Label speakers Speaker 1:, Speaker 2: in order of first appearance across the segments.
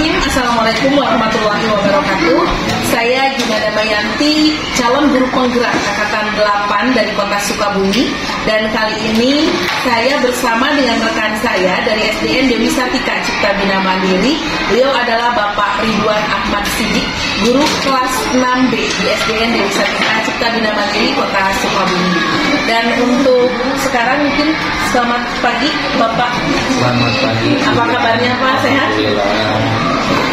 Speaker 1: Bismillahirrahmanirrahim. Assalamualaikum warahmatullahi wabarakatuh. Saya Gina Damayanti, calon guru penggerak Angkatan 8 dari Kota Sukabumi. Dan kali ini saya bersama dengan rekan saya dari SDN Dewi Sartika Cipta Bina Mandiri. Beliau adalah Bapak Ridwan Ahmad Sidik, guru kelas 6B di SDN Dewi Sartika Cipta Bina Mandiri Kota Sukabumi. Dan untuk sekarang mungkin selamat pagi Bapak.
Speaker 2: Selamat pagi.
Speaker 1: Apa kabarnya Pak? Sehat?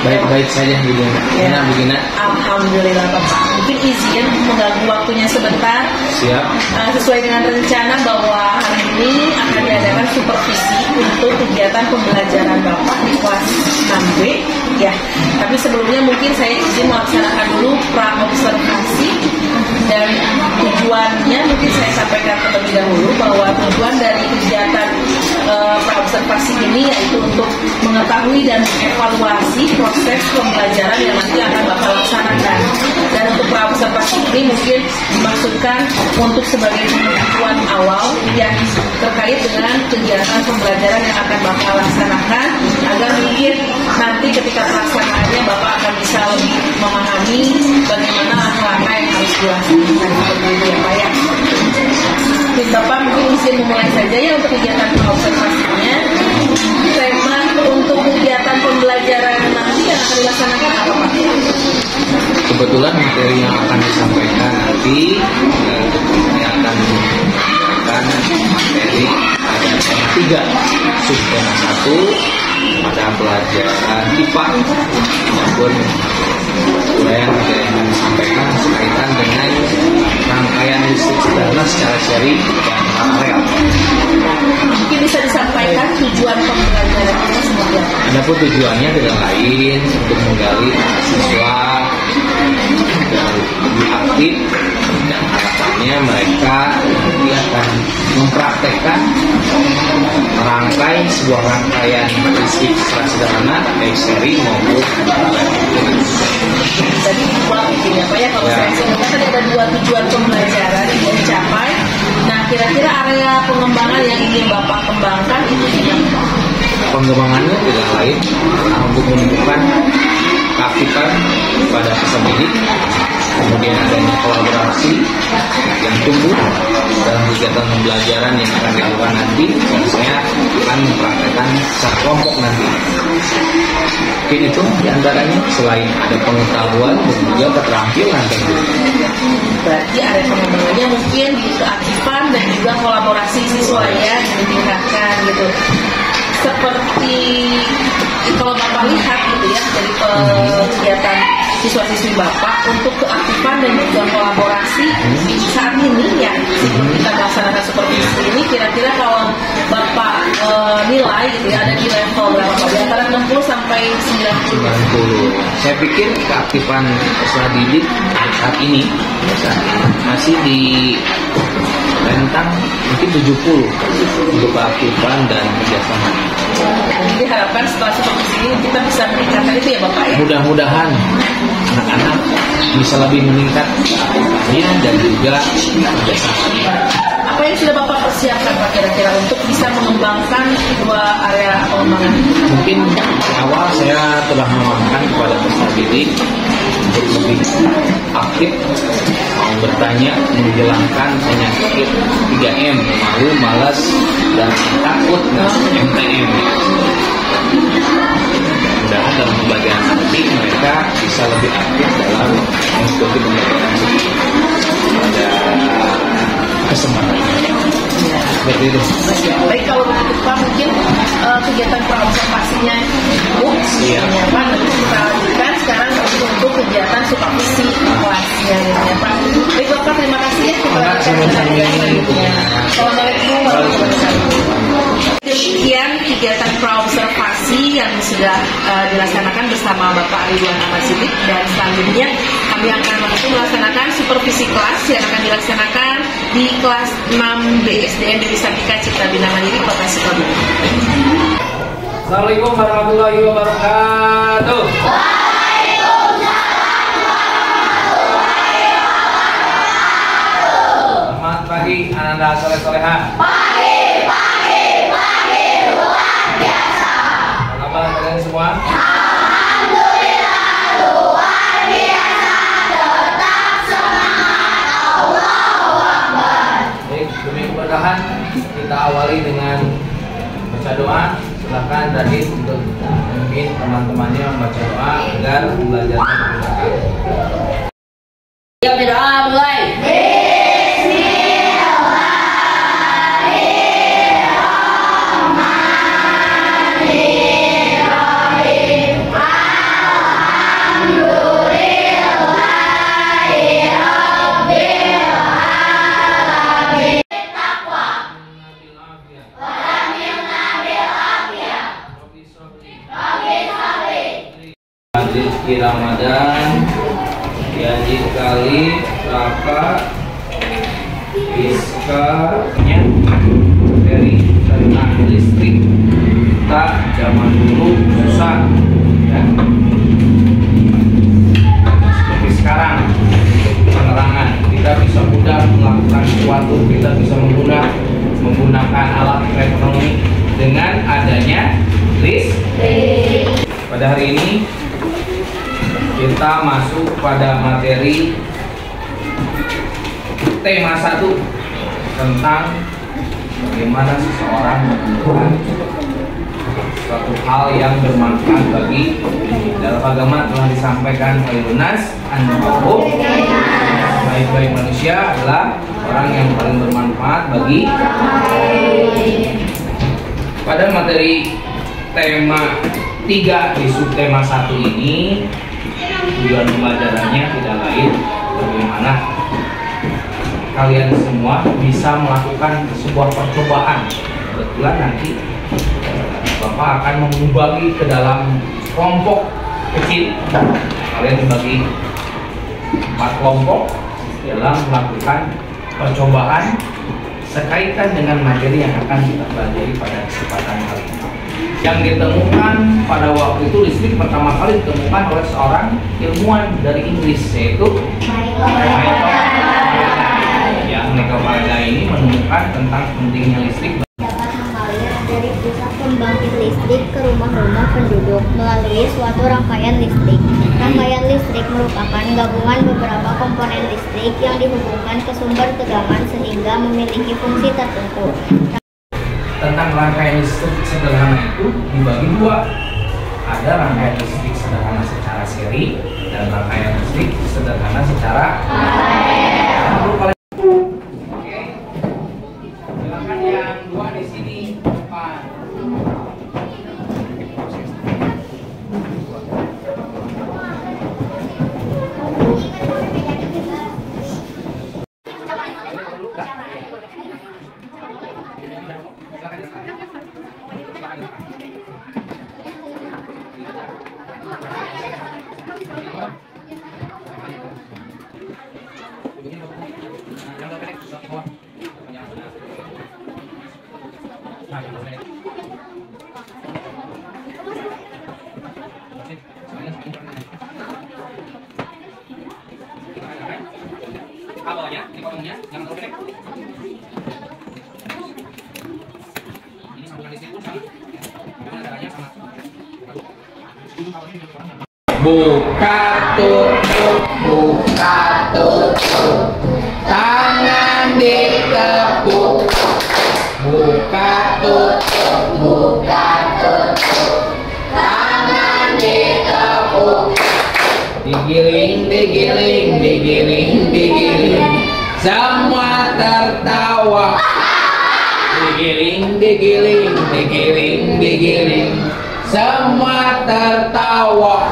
Speaker 2: Baik-baik saja Bu Gina.
Speaker 1: Alhamdulillah Bapak. Mungkin izin mengganggu waktunya sebentar.
Speaker 2: Siap.
Speaker 1: Sesuai dengan rencana bahwa hari ini akan diadakan supervisi untuk kegiatan pembelajaran Bapak di kelas 6B. Ya, tapi sebelumnya mungkin saya izin melaksanakan dulu pra-observasi. Dan tujuannya mungkin saya sampaikan terlebih dahulu bahwa tujuan dari kegiatan pra-observasi ini yaitu untuk mengetahui dan mengevaluasi proses pembelajaran yang nanti akan Bapak laksanakan. Dan untuk pra-observasi ini mungkin dimaksudkan untuk sebagai pengetahuan awal yang terkait dengan kegiatan pembelajaran yang akan Bapak laksanakan, agar mungkin nanti ketika pelaksanaannya Bapak akan bisa lebih memahami bagaimana langkah-langkah yang harus dilaksanakan seperti itu ya Pak ya. Mungkin Bapak mungkin izin memulai saja ya untuk kegiatan observasinya. Tema untuk kegiatan pembelajaran nanti yang akan dilaksanakan apa Pak?
Speaker 2: Kebetulan materi yang akan disampaikan nanti akan menggunakan materi ada tema 3, subtema 1 pada pelajaran IPA maupun yang akan disampaikan berkaitan dengan rangkaian listrik sederhana secara seri dan paralel.
Speaker 1: Mungkin bisa disampaikan tujuan pembelajaran ini seperti apa?
Speaker 2: Adapun tujuannya tidak lain untuk menggali siswa dan lebih aktif, dan harapannya mereka nanti akan mempraktekkan merangkai sebuah rangkaian listrik secara sederhana baik seri maupun paralel.
Speaker 1: Jadi dua mungkin ya Pak ya, kalau saya sebutkan tadi ada 2 tujuan pembelajaran yang dicapai. Nah, kira-kira area pengembangan yang ingin Bapak kembangkan itu apa?
Speaker 2: Pengembangannya tidak lain untuk menunjukkan keaktifan pada peserta didik, kemudian adanya kolaborasi yang tumbuh dalam kegiatan pembelajaran yang akan dilakukan nanti, dan saya akan mempraktekkan secara kelompok nanti. Mungkin itu diantaranya, selain ada pengetahuan dan juga keterampilan tentu.
Speaker 1: Berarti area pengembangannya mungkin di keaktifan dan juga kolaborasi siswa ya ditingkatkan gitu. Seperti kalau Bapak lihat gitu ya dari kegiatan siswa-siswi Bapak untuk keaktifan dan juga kolaborasi saat ini ya sebelum kita melaksanakan supervisi ini, kira-kira kalau Bapak nilai gitu ya, ada di level berapa Pak? Di antara 60 sampai 90.
Speaker 2: Saya pikir keaktifan peserta didik saat ini masih di rentang mungkin 70 untuk keaktifan dan kerjasama.
Speaker 1: Jadi harapkan setelah supervisi ini kita bisa meningkatkan itu ya Bapak ya?
Speaker 2: Mudah-mudahan anak-anak bisa lebih meningkat keaktifannya dan juga kerjasama.
Speaker 1: Apa yang sudah Bapak persiapkan Pak kira-kira untuk bisa mengembangkan dua area pengembangan?
Speaker 2: Mungkin di awal saya telah mengatakan kepada peserta didik untuk lebih aktif, mau bertanya, menghilangkan penyakit 3M, malu, malas, dan takut, MTM. Mudah-mudahan dalam pembelajaran nanti mereka bisa lebih aktif dalam mengikuti pembelajaran pada kesempatan. Seperti itu.
Speaker 1: Baik, kalau begitu Pak, mungkin kegiatan pra-observasinya itu ya Pak, nanti kita lanjutkan sekarang untuk kegiatan supervisi kelasnya ya Pak. Baik Bapak, terima kasih ya. Assalamualaikum warahmatullahi wabarakatuh. Demikian kegiatan pra-observasi yang sudah dilaksanakan bersama Bapak Ridwan Ahmad Sidik, dan selanjutnya kami akan melaksanakan supervisi kelas yang akan dilaksanakan di kelas 6B SDN Dewi Sartika Cipta Bina Mandiri Kota Sukabumi.
Speaker 2: Assalamualaikum warahmatullahi wabarakatuh. Selamat pagi anak-anak soleh-soleha.
Speaker 3: Pagi, luar biasa.
Speaker 2: Apa kabar kalian semua?
Speaker 3: Alhamdulillah.
Speaker 2: awali dengan baca doa. Silakan Radit untuk memimpin teman-temannya membaca doa agar belajarnya dimudahkan.
Speaker 3: Yuk berdoa mulai.
Speaker 2: Rezeki Ramadan Yaji kali Raka Iska-nya dari tentang listrik kita zaman dulu susah ya. Seperti sekarang penerangan kita bisa mudah melakukan sesuatu, kita bisa menggunakan alat elektronik dengan adanya listrik. Pada hari ini kita masuk pada materi tema 1 tentang bagaimana seseorang menemukan suatu hal yang bermanfaat bagi dalam agama. Telah disampaikan oleh lunas annahu baik-baik manusia adalah orang yang paling bermanfaat bagi. Pada materi tema 3 di subtema 1 ini tujuan pembelajarannya tidak lain bagaimana kalian semua bisa melakukan sebuah percobaan. Kebetulan nanti Bapak akan membagi ke dalam kelompok kecil. Kalian dibagi 4 kelompok dalam melakukan percobaan sekaitan dengan materi yang akan kita pelajari pada kesempatan kali ini. Yang ditemukan pada waktu itu listrik pertama kali ditemukan oleh seorang ilmuwan dari Inggris, yaitu yang Michael Faraday ini menemukan tentang pentingnya listrik.
Speaker 4: Dapat mengalir dari pusat pembangkit listrik ke rumah-rumah penduduk melalui suatu rangkaian listrik. Rangkaian listrik merupakan gabungan beberapa komponen listrik yang dihubungkan ke sumber tegangan sehingga memiliki fungsi tertentu.
Speaker 2: Tentang rangkaian listrik sederhana itu dibagi 2. Ada rangkaian listrik sederhana secara seri dan rangkaian listrik sederhana secara paralel. Oke. Silakan yang 2 di sini depan. Kabelnya, dipotongnya, jangan terlalu pendek. Ini sambungan listrik pun sama. Bagaimana caranya sama? Buka tutup, buka tutup, tangan ditepuk. Buka tutup, buka tutup, tangan ditepuk. Digiling, digiling, digiling, digiling, semua tertawa. Digiling, digiling, digiling, digiling, semua tertawa.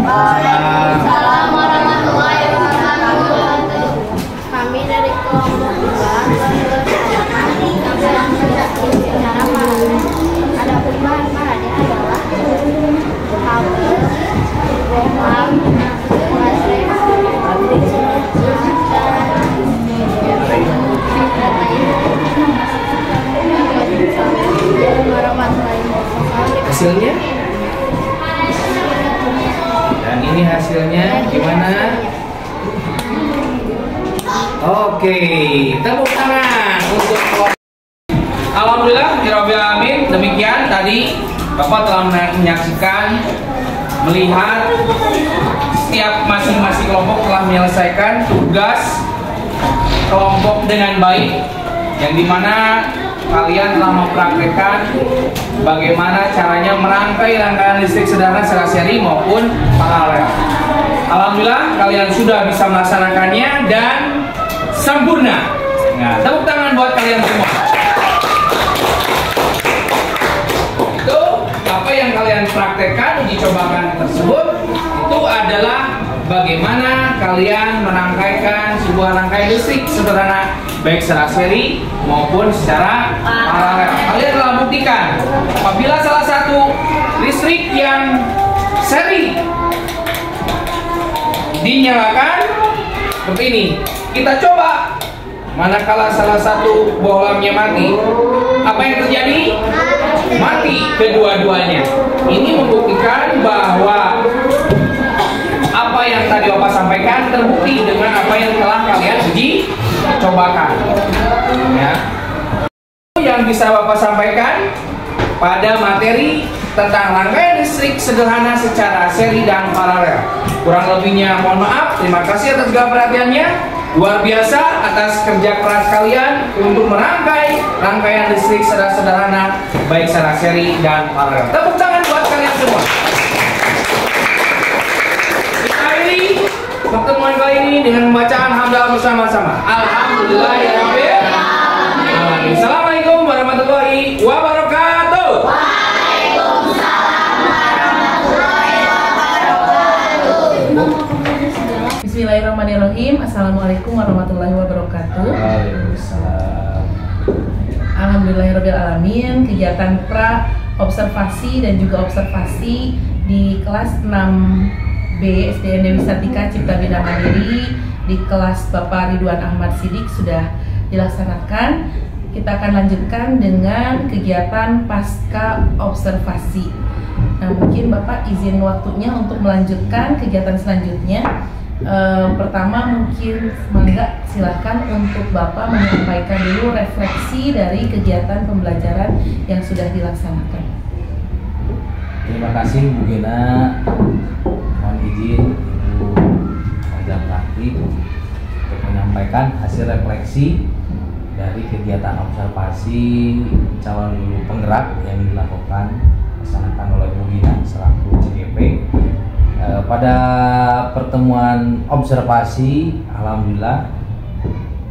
Speaker 4: Waalaikumsalam warahmatullahi wabarakatuh. Kami dari kelompok 2 melaksanakan secara paralel. Ada perubahan Radit adalah kabel, bohlam,
Speaker 2: hasilnya. Dan ini hasilnya gimana? Oke, tepuk tangan untuk alhamdulillah Rabbil Alamin. Demikian tadi Bapak telah menyaksikan, melihat setiap masing-masing kelompok telah menyelesaikan tugas kelompok dengan baik, yang dimana kalian telah mempraktekkan bagaimana caranya merangkai rangkaian listrik sederhana secara seri maupun paralel. Alhamdulillah kalian sudah bisa melaksanakannya dan sempurna. Nah, tepuk tangan buat kalian semua. Itu apa yang kalian praktekkan, uji cobakan tersebut itu adalah bagaimana kalian merangkaikan sebuah rangkaian listrik sederhana baik secara seri maupun secara paralel. Kalian telah buktikan apabila salah satu listrik yang seri dinyalakan seperti ini, kita coba manakala salah satu bohlamnya mati, apa yang terjadi? Mati kedua-duanya. Ini membuktikan bahwa apa yang tadi Bapak sampaikan terbukti dengan apa yang telah kalian uji cobakan. Ya. Yang bisa Bapak sampaikan pada materi tentang rangkaian listrik sederhana secara seri dan paralel. Kurang lebihnya mohon maaf. Terima kasih atas segala perhatiannya. Luar biasa atas kerja keras kalian untuk merangkai rangkaian listrik secara sederhana baik secara seri dan paralel. Tepuk tangan buat kalian semua. Kita akhiri pertemuan kali ini dengan membacaan hamdalah bersama-sama. Alhamdulillahirabbil alamin. Assalamualaikum warahmatullahi wabarakatuh.
Speaker 1: Bismillahirrahmanirrahim. Assalamualaikum warahmatullahi wabarakatuh. Alhamdulillahirabbil alamin. Kegiatan pra observasi dan juga observasi di kelas 6B SDN Dewi Sartika Cipta Bina Mandiri di kelas Bapak Ridwan Ahmad Sidik sudah dilaksanakan. Kita akan lanjutkan dengan kegiatan pasca observasi. Nah, mungkin Bapak izin waktunya untuk melanjutkan kegiatan selanjutnya. Pertama mungkin mangga silahkan untuk Bapak menyampaikan dulu refleksi dari kegiatan pembelajaran yang sudah dilaksanakan.
Speaker 2: Terima kasih Bu Gena. Mohon izin Ibu Raja Praktik untuk menyampaikan hasil refleksi dari kegiatan observasi calon guru penggerak yang dilaksanakan oleh Bu Gina selaku CGP. Pada pertemuan observasi, alhamdulillah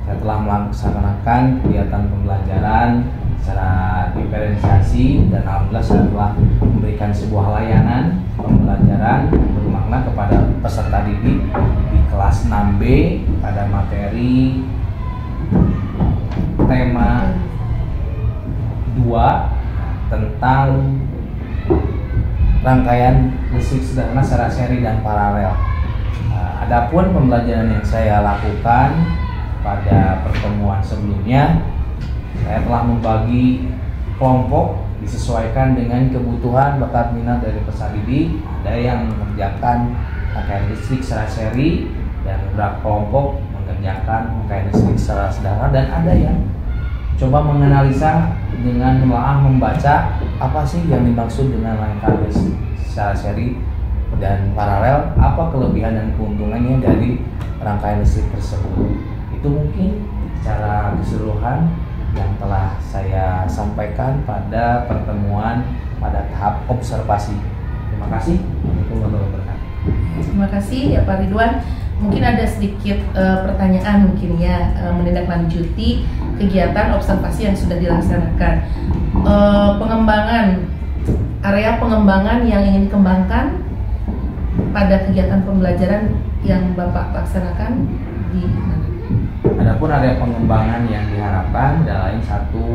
Speaker 2: saya telah melaksanakan kegiatan pembelajaran secara diferensiasi dan alhamdulillah saya telah memberikan sebuah layanan pembelajaran bermakna kepada peserta didik di kelas 6B pada materi tema 2 tentang rangkaian listrik sederhana secara seri dan paralel. Adapun pembelajaran yang saya lakukan pada pertemuan sebelumnya, saya telah membagi kelompok disesuaikan dengan kebutuhan bakat minat dari peserta didik. Ada yang mengerjakan rangkaian listrik secara seri dan beberapa kelompok mengerjakan rangkaian listrik secara sederhana, dan ada yang coba menganalisa dengan menelaah membaca apa sih yang dimaksud dengan rangkaian listrik secara seri dan paralel, apa kelebihan dan keuntungannya dari rangkaian listrik tersebut. Itu mungkin secara keseluruhan yang telah saya sampaikan pada pertemuan pada tahap observasi. Terima kasih.
Speaker 1: Terima kasih ya Pak Ridwan. Mungkin ada sedikit pertanyaan mungkin ya menindaklanjuti kegiatan observasi yang sudah dilaksanakan. Area pengembangan yang ingin dikembangkan pada kegiatan pembelajaran yang Bapak laksanakan di mana?
Speaker 2: Adapun area pengembangan yang diharapkan adalah satu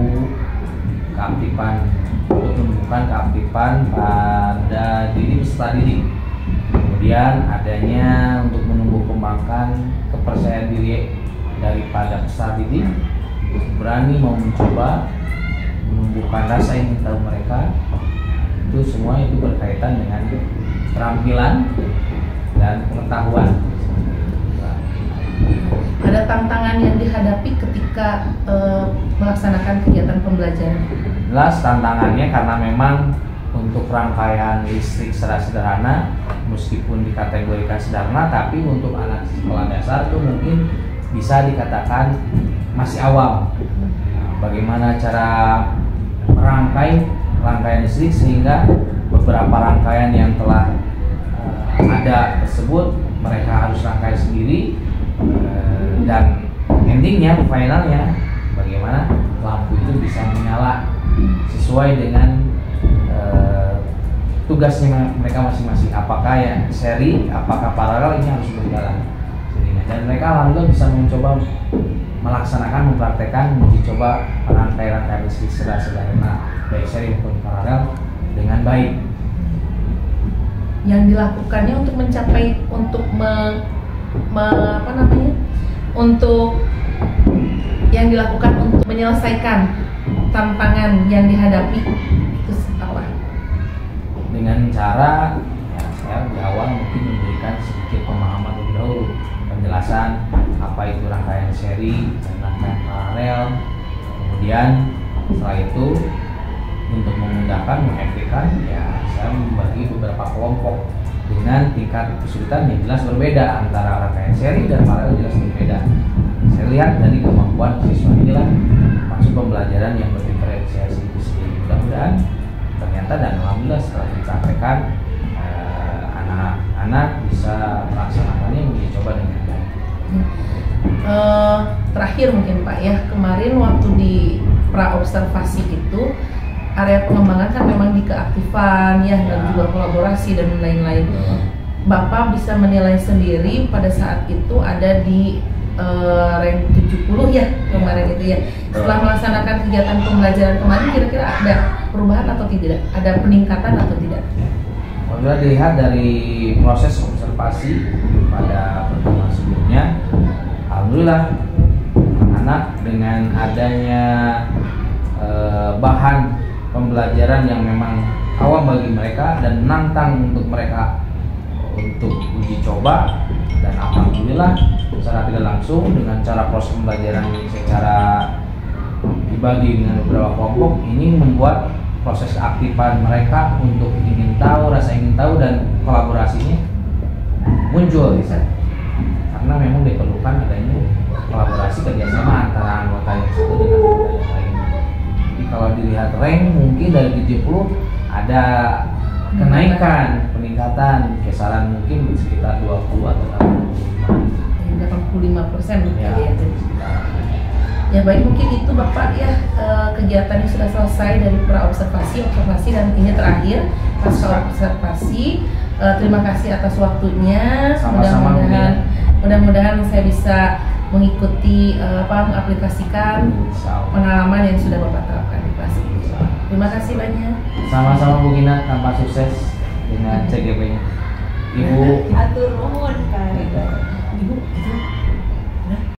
Speaker 2: keaktifan untuk menumbuhkan keaktifan pada diri peserta didik. Kemudian adanya untuk menumbuh kembangkan kepercayaan diri daripada peserta didik untuk berani mau mencoba menumbuhkan rasa ingin tahu mereka. Itu semua itu berkaitan dengan keterampilan dan pengetahuan.
Speaker 1: Ada tantangan yang dihadapi ketika melaksanakan kegiatan pembelajaran?
Speaker 2: Jelas tantangannya karena memang untuk rangkaian listrik secara sederhana meskipun dikategorikan sederhana, tapi untuk anak sekolah dasar itu mungkin bisa dikatakan masih awam. Nah, bagaimana cara merangkai rangkaian listrik sehingga beberapa rangkaian yang telah ada tersebut mereka harus rangkai sendiri, dan endingnya, finalnya bagaimana lampu itu bisa menyala sesuai dengan tugasnya mereka masing-masing, apakah yang seri, apakah paralel, ini harus berjalan sendirinya. Dan mereka alhamdulillah bisa mencoba melaksanakan, mempraktekkan, menguji coba rangkaian listrik sederhana baik seri maupun paralel dengan baik.
Speaker 1: Yang dilakukannya untuk mencapai, untuk untuk yang dilakukan untuk menyelesaikan tantangan yang dihadapi itu apa?
Speaker 2: Dengan cara ya, saya di awal mungkin memberikan sedikit pemahaman lebih dahulu, penjelasan apa itu rangkaian seri dan rangkaian paralel. Kemudian setelah itu untuk memudahkan, mengefektifkan, ya saya membagi beberapa kelompok dengan tingkat kesulitan yang jelas berbeda antara rangkaian seri dan paralel, jelas berbeda. Saya lihat dari kemampuan siswa inilah maksud pembelajaran yang berdiferensiasi itu sendiri. Mudah-mudahan ternyata dan alhamdulillah setelah dipraktekkan anak-anak bisa melaksanakannya, mencoba coba dengan baik.
Speaker 1: Terakhir mungkin Pak ya, kemarin waktu di pra observasi itu area pengembangan kan memang di keaktifan ya, dan juga kolaborasi dan lain-lain. Bapak bisa menilai sendiri pada saat itu ada di rank 70 ya kemarin itu ya. Setelah melaksanakan kegiatan pembelajaran kemarin, kira-kira ada perubahan atau tidak? Ada peningkatan atau tidak?
Speaker 2: Kalau dilihat dari proses observasi pada pertemuan sebelumnya, alhamdulillah anak dengan adanya bahan pembelajaran yang memang awam bagi mereka dan menantang untuk mereka untuk uji coba, dan alhamdulillah secara tidak langsung dengan cara proses pembelajaran secara dibagi dengan beberapa kelompok ini membuat proses keaktifan mereka untuk ingin tahu, rasa ingin tahu dan kolaborasinya muncul di sana. Karena memang diperlukan adanya kolaborasi kerjasama antara anggota yang satu dengan anggota yang lain. Jadi kalau dilihat rank mungkin dari 70 ada kenaikan, peningkatan, kisaran mungkin sekitar 20 atau
Speaker 1: 85%
Speaker 2: ya.
Speaker 1: Ya baik, mungkin itu Bapak ya, kegiatannya sudah selesai dari pra observasi dan ini terakhir pasca observasi. Terima kasih atas waktunya. Mudah-mudahan saya bisa mengikuti mengaplikasikan pengalaman yang sudah Bapak terapkan di kelas ini. Terima kasih banyak.
Speaker 2: Sama-sama Bu Gina, tanpa sukses dengan CGP-nya. Ibu
Speaker 1: atur nuhun Pak. Ibu